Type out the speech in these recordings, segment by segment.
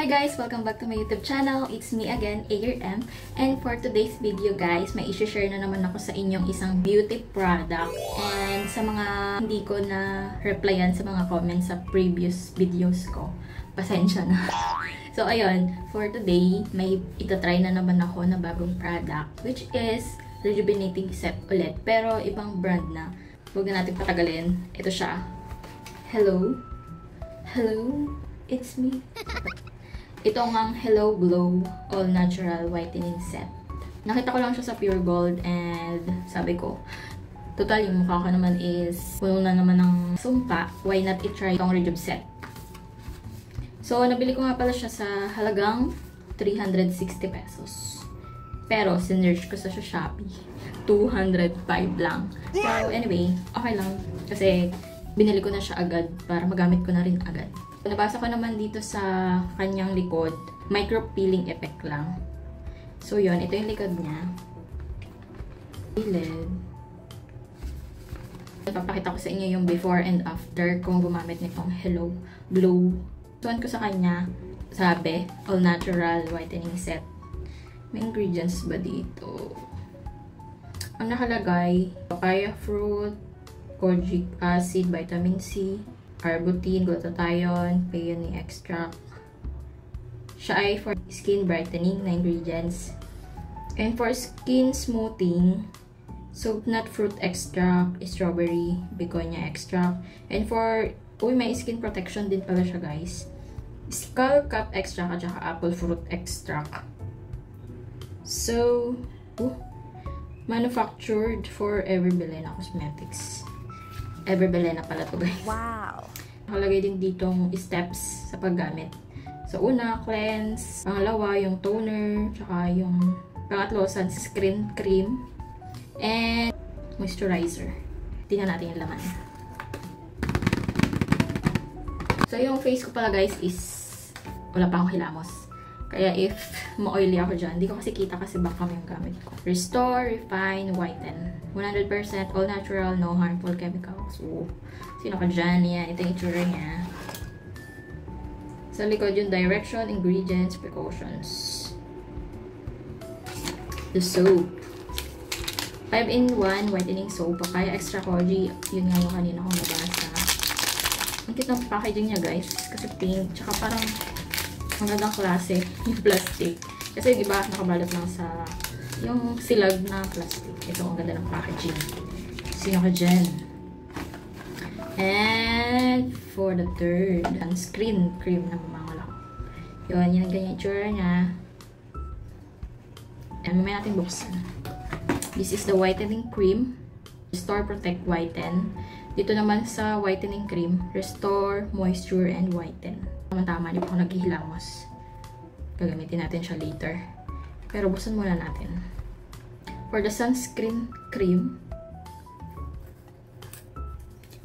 Hi guys! Welcome back to my YouTube channel. It's me again, ARM. And for today's video guys, may isi-share na naman ako sa inyong isang beauty product. And sa mga hindi ko na replyan sa mga comments sa previous videos ko, pasensya na. So ayun, for today, may itatry na naman ako na bagong product, which is Rejuvenating Set ulit. Pero ibang brand na. Huwag na natin patagalin. Ito siya. Hello? Hello? It's me. Ito ang Hello Glow All Natural Whitening Set. Nakita ko lang siya sa Pure Gold and sabi ko, total yung mukha ko naman is puno na naman ng sumpa. Why not i-try itong Rejuve Set? So, nabili ko nga pala siya sa halagang 360 pesos. Pero, sinearch ko sa Shopee. 205 lang. So, anyway, okay lang. Kasi, binili ko na siya agad para magamit ko na rin agad. Nabasa ko naman dito sa kanyang likod, micro peeling effect lang. So yun, ito yung likod niya. Gilid. Ipapakita ko sa inyo yung before and after kung gumamit nitong Hello Glow. Tuwan ko sa kanya, sabi, all natural whitening set. May ingredients ba dito? Ang nakalagay, papaya fruit, kojic acid, vitamin C, arbutin, glutathione, peony extract. Siya ay for skin brightening na ingredients. And for skin smoothing, soapnut fruit extract, strawberry, begonia extract. And for, may skin protection din pala siya guys. Skull cap extract at saka apple fruit extract. So, manufactured for Everbelena Cosmetics. Everbelena pala to guys. Wow! Nakalagay din ditong steps sa paggamit. So, una, cleanse. Pangalawa, yung toner. Tsaka yung pangatlo, sunscreen cream. And moisturizer. Tingnan natin yung laman. So, yung face ko pala guys is wala pa akong hilamos. Kaya if ma-oily ako dyan, hindi ko kasi kita kasi baka yung gamit ko. Restore, refine, whiten. 100% all natural, no harmful chemicals. So, sino ka dyan? Yan. Ito yung itsura niya. Sa likod yung direction, ingredients, precautions. The soap. 5-in-1 whitening soap. Kaya extra koji. Yun nga yung kanina kong nabasa. Ang cute ng packaging niya guys. Kasi pink. Tsaka parang magandang klase yung plastic. Kasi yung iba nakabalot lang sa yung silag na plastic. Ito ang ganda ng packaging. Sino ka dyan? And for the third, sunscreen cream na mamangala ko. Yun, yan ang ganyan itsura niya. And mamaya natin buksan. This is the whitening cream. Restore, protect, whiten. Dito naman sa whitening cream, restore, moisture, and whiten. Tama-tama, di pa ako naghihilamos. Gagamitin natin siya later. Pero buksan muna natin. For the sunscreen cream.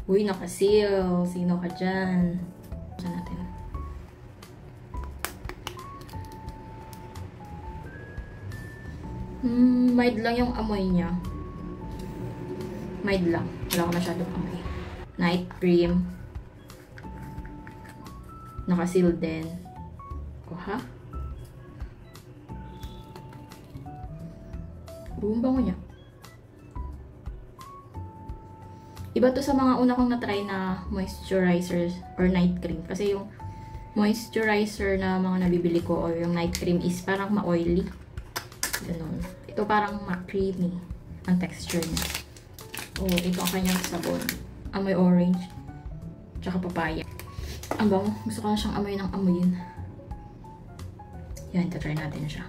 Uy, nakaseal. Sino ka dyan? Buksan natin. Mild lang yung amoy niya. Mild lang. Wala ko masyadong amoy. Night cream. Nakaseal din. O ha? Buong bango niya. Iba to sa mga una kong na-try na moisturizers or night cream. Kasi yung moisturizer na mga nabibili ko or yung night cream is parang ma-oily. Ganun. Ito parang ma-creamy ang texture niya. Oh, ito ang kanyang sabon. Amoy orange. Tsaka papaya. Ang bango. Gusto ko na siyang amoy ng amoyin. Yan, tatry natin siya.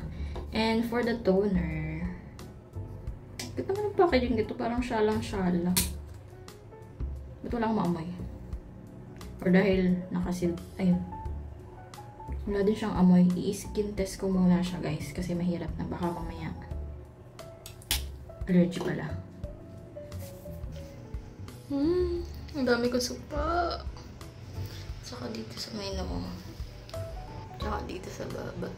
And for the toner, ito naman ang packaging dito. Parang syalang-syala. Ito lang maamoy. Or dahil nakasil... Ayun. Wala din siyang amoy. I-skin test ko muna siya guys. Kasi mahirap na. Baka mamaya. Allergy pala. Ang dami ko supa. Tsaka dito sa may noo. Tsaka dito sa baba.